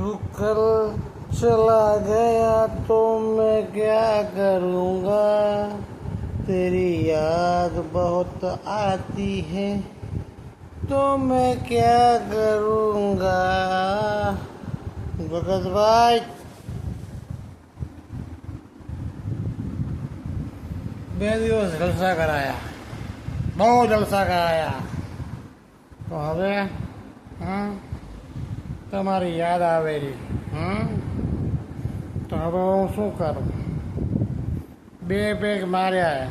तू कल चला गया तो मैं क्या करूँगा, तेरी याद बहुत आती है तो मैं क्या करूँगा। ભગતભાઈ બે દિવસ જલસા કરાયા, બહુ જલસા કરાયા, તો હવે તમારી યાદ આવેલી, તો હવે હું શું કરું? બે પેગ માર્યા,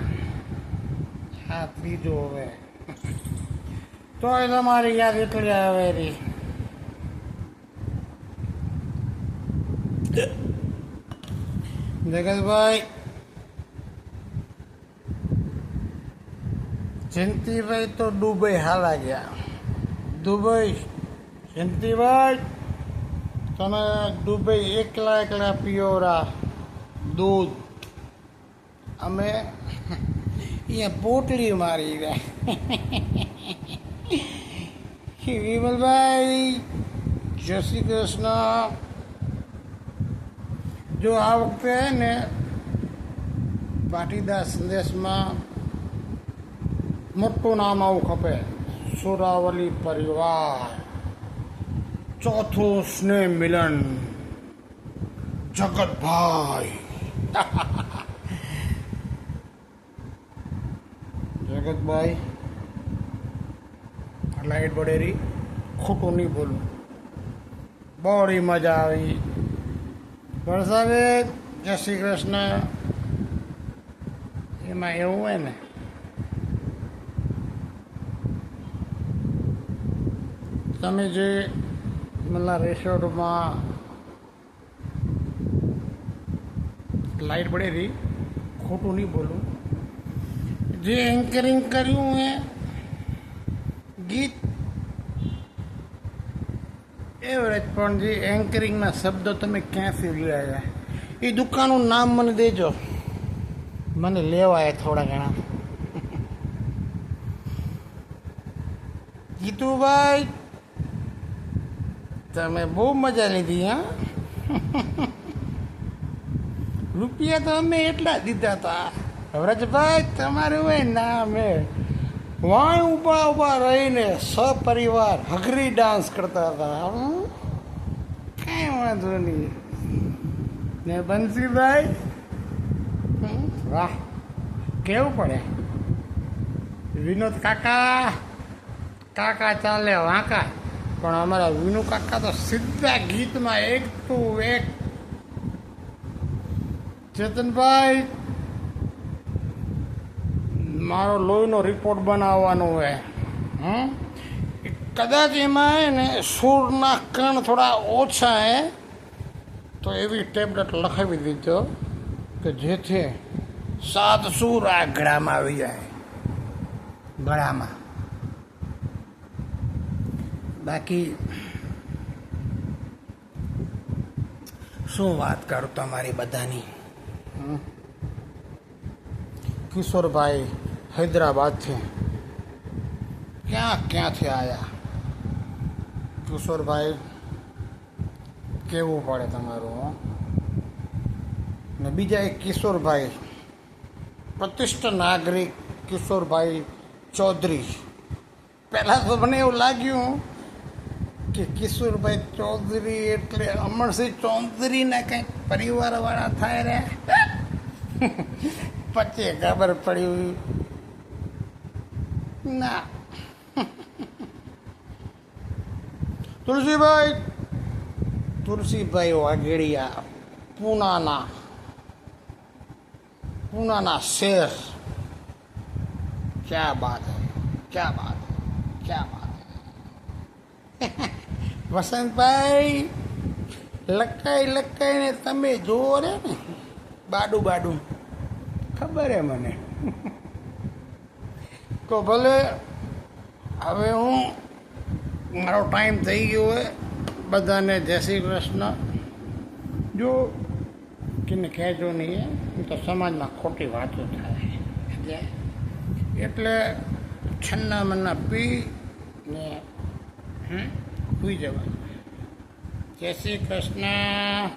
આ ત્રીજો હવે, તોય તમારી યાદ એટલી આવેલી. જગતભાઈ, જયંતિભાઈ તો દુબઈ હાલા ગયા. દુબઈ, જયંતિભાઈ તમે દુબઈ એકલા પીઓરા દૂધ, અમે અહીંયા પોટલી મારી ગયા. વિમલભાઈ જય શ્રી કૃષ્ણ. જો આ વખતે ને પાટીદાર સંદેશમાં મોટું નામ આવું ખપે, સુરાવલી પરિવાર, ચોથું સ્નેહ મિલન, જગતભાઈ. જગતભાઈ લાઈટ બડેરી, ખોટું નહીં બોલું, બડી મજા આવી. વરસાદ જય શ્રી કૃષ્ણ. એમાં એવું હોય ને, તમે જે મતલબ રેસોર્ટમાં લાઈટ પડેલી, ખોટું નહીં બોલું, જે એન્કરિંગ કર્યું એ ગીત એવરેજ, પણ જે એન્કરિંગના શબ્દો તમે ક્યાંથી લેવાયા એ દુકાનનું નામ મને દેજો, મને લેવાય થોડા ઘણા. જીતુભાઈ તમે બહુ મજા લીધી, હા. રૂપિયા તો અમે એટલા દીધા હતા. વ્રજભાઈ તમારે હોય ના, અમે વાય ઊભા રહીને સપરિવાર હઘરી ડાન્સ કરતા હતા. કાંઈ વાંધો નહીં. ને બંસીભાઈ, વાહ, કેવું પડે. વિનોદ કાકા ચાલે વાંકા, પણ અમારા વિનુ કાકા તો સીધા ગીતમાં એક ટુ એક. ચેતનભાઈ મારો લોહીનો રિપોર્ટ બનાવવાનો હોય, કદાચ એમાં ને સૂરના કણ થોડા ઓછા હે, તો એવી ટેબ્લેટ લખાવી દીધો કે જેથી 7 સૂર આ ગળામાં આવી જાય, ગળામાં. બાકી શું વાત કરું તમારી બધાની. કિશોરભાઈ હૈદરાબાદથી ક્યાંથી આવ્યા. કિશોરભાઈ કેવું પડે તમારું. ને બીજા એક કિશોરભાઈ, પ્રતિષ્ઠિત નાગરિક કિશોરભાઈ ચૌધરી. પહેલાં તો મને એવું લાગ્યું કે કિશોરભાઈ ચૌધરી એટલે અમરસિંહ ચૌધરીના કંઈક પરિવારવાળા થાય રે. પછી ખબર પડ્યું ના. તુલસીભાઈ વાઘેડિયા, પૂનાના શેર. ક્યા બાત હૈ. વસંતભાઈ લકાઈને તમે જોવો રે ને, બાડું ખબર હે મને. તો ભલે હવે મારો ટાઈમ થઈ ગયો હોય. બધાને જય શ્રી કૃષ્ણ. જો કેને કહેજો નહીં, તો સમાજમાં ખોટી વાતો થાય, એટલે છન્ના મન્ના પી ને સુઈ જવાનું. જય શ્રી કૃષ્ણ.